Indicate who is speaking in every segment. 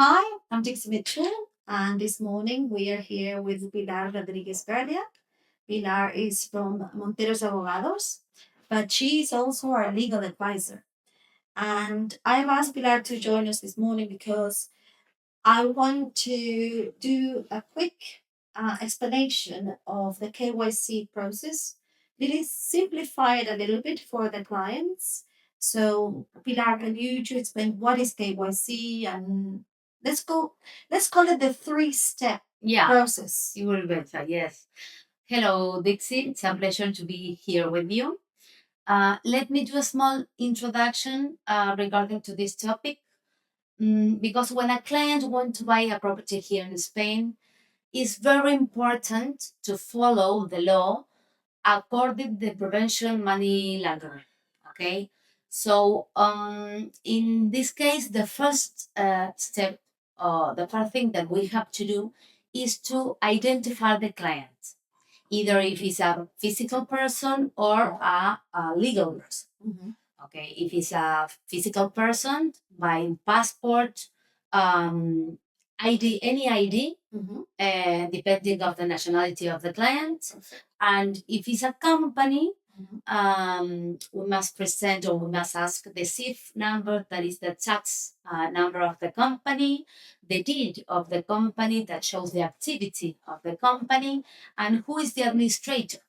Speaker 1: Hi, I'm Dixie Mitchell, and this morning we are here with Pilar Rodriguez Guardia. Pilar is from Monteros Abogados, but she is also our legal advisor. And I've asked Pilar to join us this morning because I want to do a quick explanation of the KYC process. Really simplify it a little bit for the clients. So, Pilar, can you just explain what is KYC and let's go. Let's call it the three-step process.
Speaker 2: You will better, yes. Hello, Dixie. It's a pleasure to be here with you. Let me do a small introduction regarding to this topic. Because when a client wants to buy a property here in Spain, it's very important to follow the law according to the prevention money laundering. Okay, so in this case, the first step, the first thing that we have to do is to identify the client, either if he's a physical person or a legal person.
Speaker 1: Mhm.
Speaker 2: Okay, if it's a physical person, by passport, ID, any ID,
Speaker 1: Mhm.
Speaker 2: depending of the nationality of the client. And if it's a company,
Speaker 1: Mhm.
Speaker 2: we must present or we must ask the CIF number, that is the tax number of the company, the deed of the company that shows the activity of the company, and who is the administrator,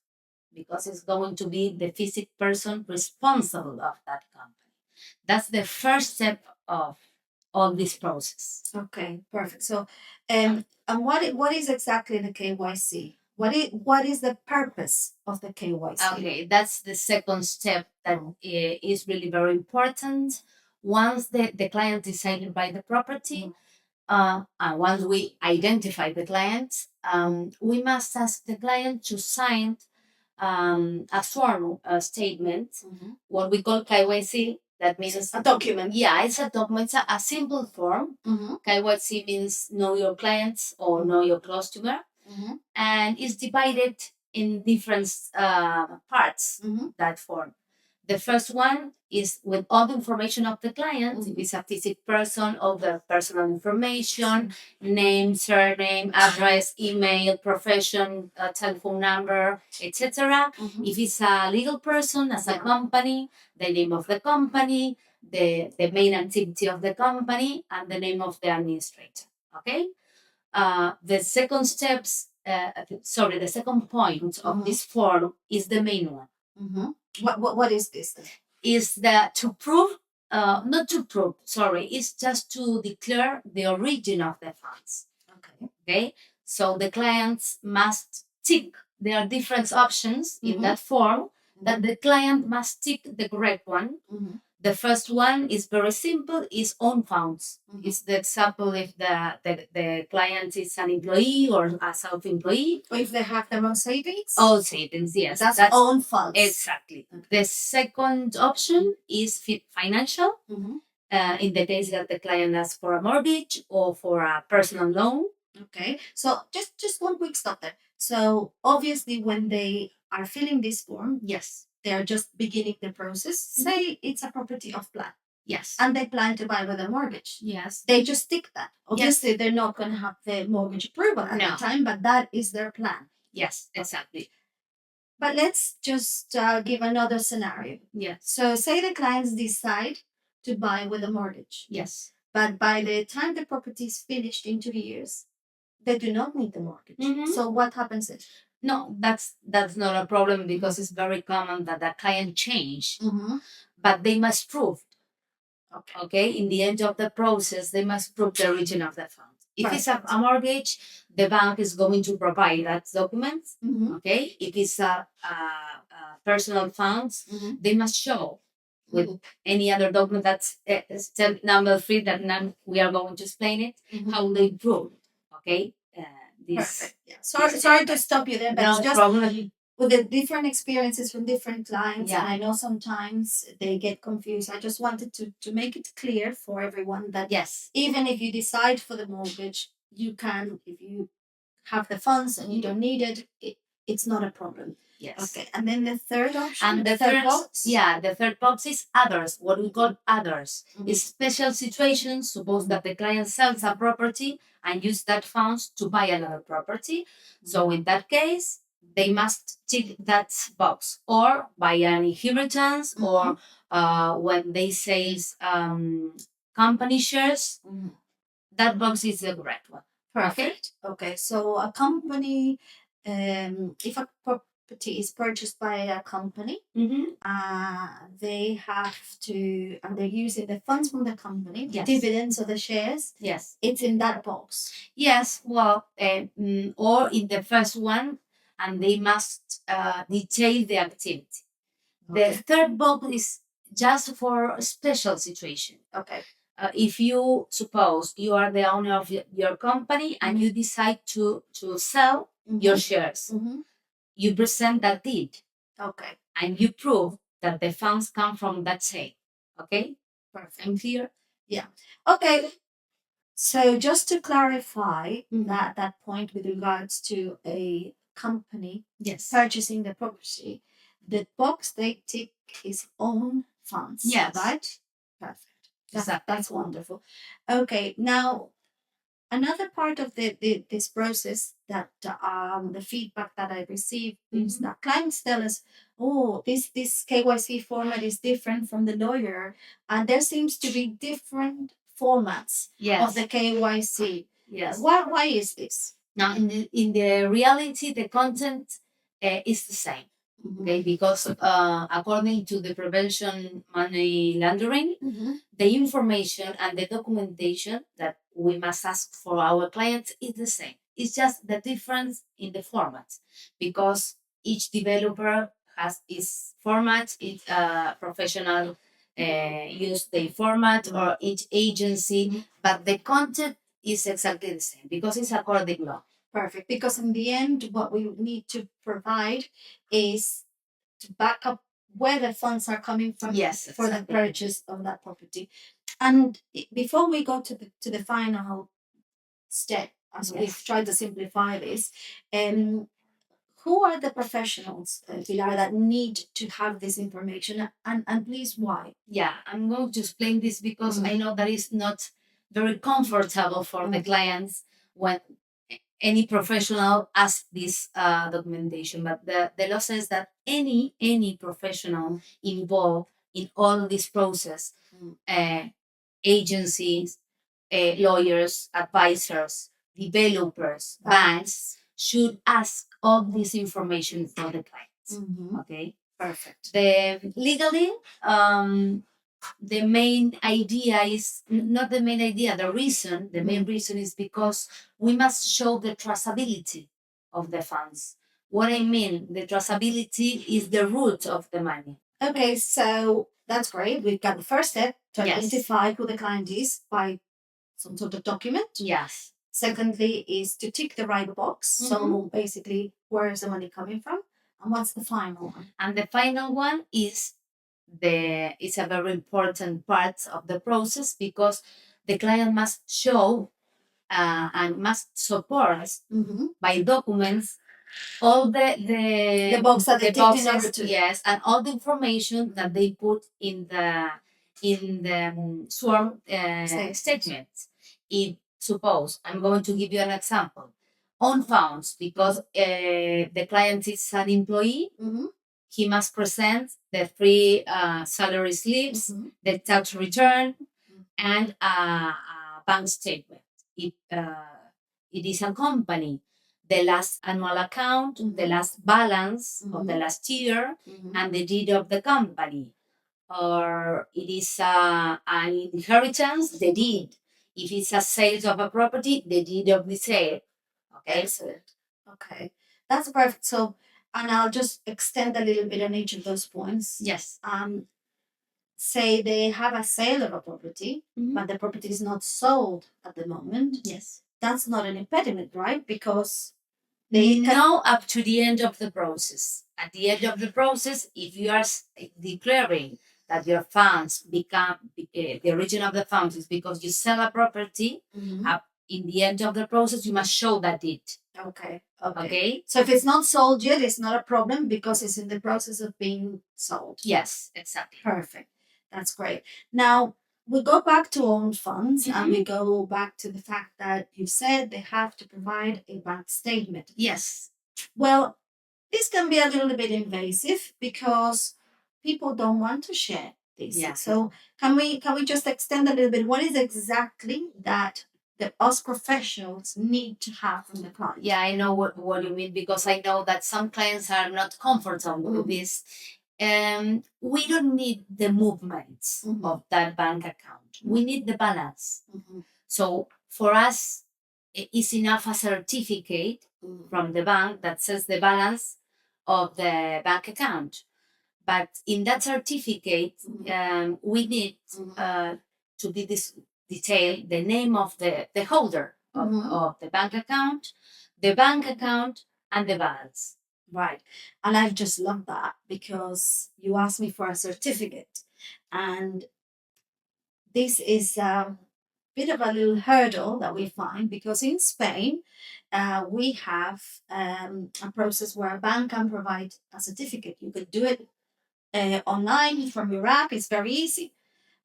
Speaker 2: because it's going to be the physical person responsible of that company. That's the first step of all this process.
Speaker 1: Okay, perfect. So, and what is exactly the KYC? What is the purpose of the KYC?
Speaker 2: Okay, that's the second step that is really very important. Once the client decided by the property, and once we identify the client, we must ask the client to sign a form, a statement, what we call KYC. That means
Speaker 1: A document.
Speaker 2: yeah, it's a document, it's a simple form.
Speaker 1: Mm-hmm.
Speaker 2: KYC means know your clients or know your customer,
Speaker 1: Mm-hmm.
Speaker 2: and it's divided in different parts.
Speaker 1: Mm-hmm.
Speaker 2: That form. The first one is with all the information of the client. If it's a physical person, all the personal information, name, surname, address, email, profession, telephone number, etc.
Speaker 1: Mm-hmm.
Speaker 2: If it's a legal person, as a company, the name of the company, the main activity of the company, and the name of the administrator. Okay? The second the second point of this form is the main one.
Speaker 1: Mm-hmm. What is this then?
Speaker 2: Is that to prove, not to prove, sorry, it's just to declare the origin of the funds.
Speaker 1: Okay.
Speaker 2: Okay, so the clients must tick. There are different options in that form that the client must tick the correct one.
Speaker 1: Mm-hmm.
Speaker 2: The first one is very simple, is own funds. It's the example if the client is an employee or a self-employee.
Speaker 1: Or if they have their own savings?
Speaker 2: All savings, yes.
Speaker 1: That's own funds.
Speaker 2: Exactly. The second option is financial.
Speaker 1: Mm-hmm.
Speaker 2: In the case that the client asks for a mortgage or for a personal loan.
Speaker 1: Okay. So just one quick stop there. So obviously when they are filling this form,
Speaker 2: Yes.
Speaker 1: they are just beginning the process. Say it's a property of plan.
Speaker 2: Yes.
Speaker 1: And they plan to buy with a mortgage.
Speaker 2: Yes.
Speaker 1: They just tick that. Obviously, they're not going to have the mortgage approval at the time, but that is their plan.
Speaker 2: Yes, exactly.
Speaker 1: But let's just give another scenario.
Speaker 2: Yes.
Speaker 1: So, say the clients decide to buy with a mortgage.
Speaker 2: Yes.
Speaker 1: But by the time the property is finished in 2 years, they do not need the mortgage.
Speaker 2: Mhm.
Speaker 1: So, what happens then?
Speaker 2: No, that's not a problem because it's very common that the client change,
Speaker 1: Mm-hmm.
Speaker 2: but they must prove.
Speaker 1: Okay.
Speaker 2: Okay, in the end of the process, they must prove the origin of the fund. If it's a mortgage, the bank is going to provide that document.
Speaker 1: Mm-hmm.
Speaker 2: Okay, if it's a personal funds, they must show with any other document. That's step number 3 that now we are going to explain it, how they prove. Okay,
Speaker 1: Perfect. Yeah. Sorry to stop you there, but
Speaker 2: no
Speaker 1: it's just
Speaker 2: problem.
Speaker 1: with the different experiences from different clients, and
Speaker 2: Yeah.
Speaker 1: I know sometimes they get confused. I just wanted to make it clear for everyone that
Speaker 2: Yes.
Speaker 1: even if you decide for the mortgage, you can, if you have the funds and you don't need it, it's not a problem.
Speaker 2: Yes.
Speaker 1: Okay, and then the third option,
Speaker 2: And the third box is others, what we call others. Is special situations. Suppose that the client sells a property and use that funds to buy another property. So in that case, they must tick that box, or by an inheritance, or when they sales company shares. That box is the correct one.
Speaker 1: Perfect. Okay, so a company, if a property is purchased by a company, they have to, and they're using the funds from the company, the dividends or the shares.
Speaker 2: Yes.
Speaker 1: It's in that box.
Speaker 2: Yes. Well, or in the first one, and they must detail the activity. The third box is just for a special situation.
Speaker 1: Okay.
Speaker 2: If you suppose you are the owner of your company and you decide to sell your shares, you present that deed.
Speaker 1: Okay.
Speaker 2: And you prove that the funds come from that sale. Okay?
Speaker 1: Perfect.
Speaker 2: I'm clear?
Speaker 1: Yeah. Okay. So just to clarify that point with regards to a company purchasing the property, the box they tick is own funds.
Speaker 2: Yes.
Speaker 1: Right? Perfect. That's wonderful. Okay. Now another part of this process that the feedback that I received is that clients tell us, oh, this KYC format is different from the lawyer, and there seems to be different formats of the KYC.
Speaker 2: Yes.
Speaker 1: Why is this?
Speaker 2: Now, in the reality, the content is the same. Okay, because according to the prevention money laundering, the information and the documentation that we must ask for our clients is the same. It's just the difference in the format, because each developer has its format, each professional use their format, or each agency, but the content is exactly the same because it's according law.
Speaker 1: Perfect. Because in the end, what we need to provide is to back up where the funds are coming from for the purchase of that property. And before we go to the final step, as we've tried to simplify this, who are the professionals, Pilar, that need to have this information, and please why?
Speaker 2: Yeah, I'm going to explain this because I know that is not very comfortable for the clients when any professional asks this documentation. But the law says that any professional involved in all this process, agencies, lawyers, advisors, developers, banks, should ask all this information for the clients. Okay,
Speaker 1: Perfect.
Speaker 2: Legally, the main idea is not the main idea. The main reason is because we must show the traceability of the funds. What I mean, the traceability is the root of the money.
Speaker 1: Okay, so that's great. We've got the first step to identify who the client is by some sort of document.
Speaker 2: Yes.
Speaker 1: Secondly, is to tick the right box. So basically, where is the money coming from? And what's the final one?
Speaker 2: And the final one is it's a very important part of the process, because the client must show and must support by documents all the
Speaker 1: box that they ticked in order to.
Speaker 2: Yes, and all the information that they put in the sworn statement. If suppose I'm going to give you an example, on funds, because the client is an employee, he must present the three salary slips, the tax return, and a bank statement. If it is a company, the last annual account, the last balance of the last year, and the deed of the company. Or it is an inheritance, the deed. If it's a sales of a property, the deed of the sale. Okay.
Speaker 1: Excellent. Okay, that's perfect. So, and I'll just extend a little bit on each of those points.
Speaker 2: Yes.
Speaker 1: Say they have a sale of a property, but the property is not sold at the moment.
Speaker 2: Yes.
Speaker 1: That's not an impediment, right? Because
Speaker 2: they know up to the end of the process. At the end of the process, if you are declaring that your funds become the origin of the funds is because you sell a property, in the end of the process, you must show that it.
Speaker 1: Okay.
Speaker 2: Okay.
Speaker 1: So if it's not sold yet, it's not a problem because it's in the process of being sold.
Speaker 2: Yes, exactly.
Speaker 1: Perfect. That's great. Now we go back to own funds and we go back to the fact that you said they have to provide a bank statement.
Speaker 2: Yes.
Speaker 1: Well, this can be a little bit invasive because people don't want to share this.
Speaker 2: Yeah.
Speaker 1: So can we just extend a little bit? What is exactly that us professionals need to have from the client?
Speaker 2: Yeah, I know what you mean because I know that some clients are not comfortable with this. We don't need the movements of that bank account. We need the balance. So for us, it's enough a certificate from the bank that says the balance of the bank account. But in that certificate, we need to be this detailed the name of the holder of the bank account, and the balance.
Speaker 1: Right. And I just love that because you asked me for a certificate. And this is a bit of a little hurdle that we find because in Spain, we have a process where a bank can provide a certificate. You could do it online from your app, it's very easy.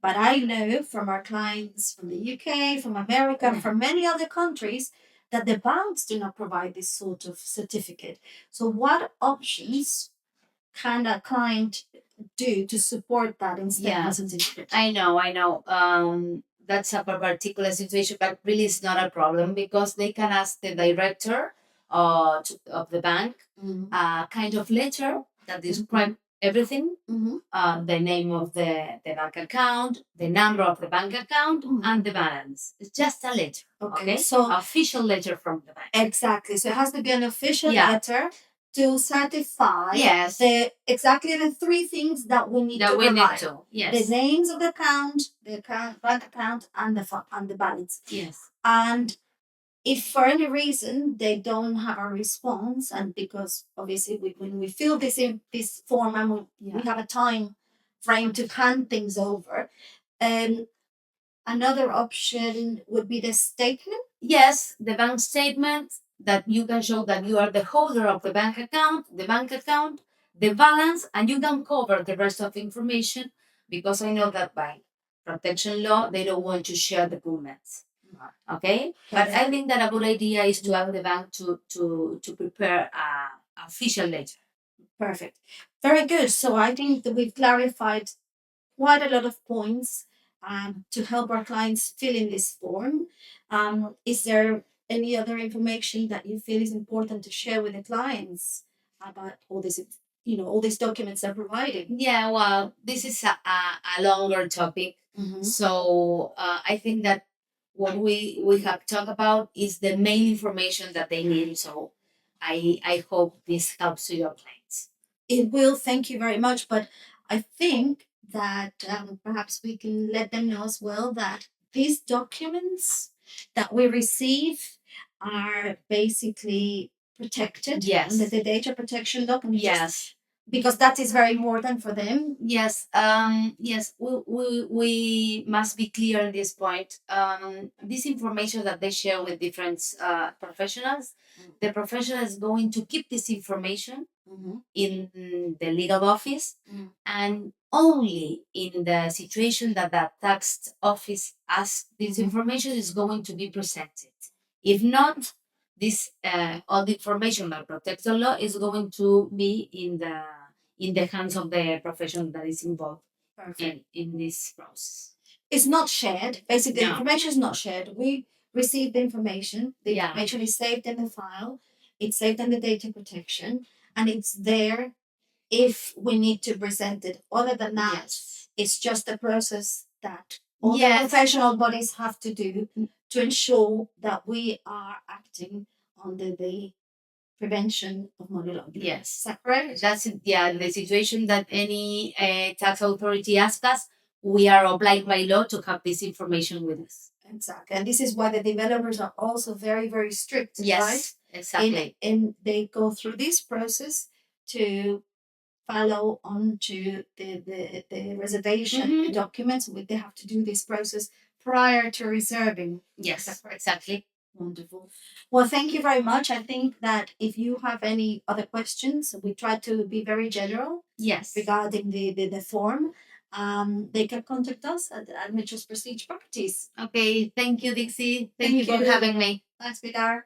Speaker 1: But I know from our clients from the UK, from America, from many other countries, that the banks do not provide this sort of certificate. So, what options can a client do to support that instead of a certificate?
Speaker 2: I know. That's a particular situation, but really it's not a problem because they can ask the director of the bank a kind of letter that describes everything, the name of the bank account, the number of the bank account, and the balance. It's just a letter. Okay. So official letter from the bank.
Speaker 1: Exactly. So it has to be an official letter to certify exactly the three things that we need to provide. The names of the account, bank account, and the balance.
Speaker 2: Yes.
Speaker 1: And if for any reason they don't have a response, and because obviously when we fill this form and we have a time frame to hand things over, another option would be the statement.
Speaker 2: Yes, the bank statement that you can show that you are the holder of the bank account, the balance, and you can cover the rest of the information because I know that by protection law they don't want to share the documents. Okay, but I think that a good idea is to have the bank to prepare a official letter.
Speaker 1: Perfect, very good. So I think that we've clarified quite a lot of points to help our clients fill in this form. Is there any other information that you feel is important to share with the clients about all this, all these documents they're providing?
Speaker 2: Yeah, well, this is a longer topic. So I think that what we have talked about is the main information that they need. So I hope this helps your clients.
Speaker 1: It will. Thank you very much. But I think that perhaps we can let them know as well that these documents that we receive are basically protected.
Speaker 2: Yes.
Speaker 1: Under the data protection document.
Speaker 2: Yes.
Speaker 1: Because that is very important for them.
Speaker 2: Yes. Yes. We must be clear on this point. This information that they share with different professionals, the professional is going to keep this information in the legal office, and only in the situation that the tax office asks, this information is going to be presented. If not, this all the information that protects the law is going to be in the hands of the professional that is involved in this process.
Speaker 1: It's not shared. Basically, the information is not shared. We receive the information. The information is saved in the file. It's saved in the data protection, and it's there if we need to present it. Other than that, it's just a process that all the professional bodies have to do to ensure that we are acting under the prevention of money laundering.
Speaker 2: Yes.
Speaker 1: Is that correct?
Speaker 2: That's the situation that any tax authority asks us. We are obliged by law to have this information with us.
Speaker 1: Exactly. And this is why the developers are also very, very strict.
Speaker 2: Yes,
Speaker 1: right?
Speaker 2: Exactly.
Speaker 1: And they go through this process to follow on to the reservation documents. They have to do this process prior to reserving.
Speaker 2: Yes, exactly.
Speaker 1: Wonderful. Well, thank you very much. I think that if you have any other questions, we try to be very general
Speaker 2: Yes.
Speaker 1: regarding the form. They can contact us at Admissions Prestige Properties.
Speaker 2: Okay. Thank you, Dixie. Thank you
Speaker 1: Thank
Speaker 2: for
Speaker 1: you.
Speaker 2: having me.
Speaker 1: Thanks, Pilar.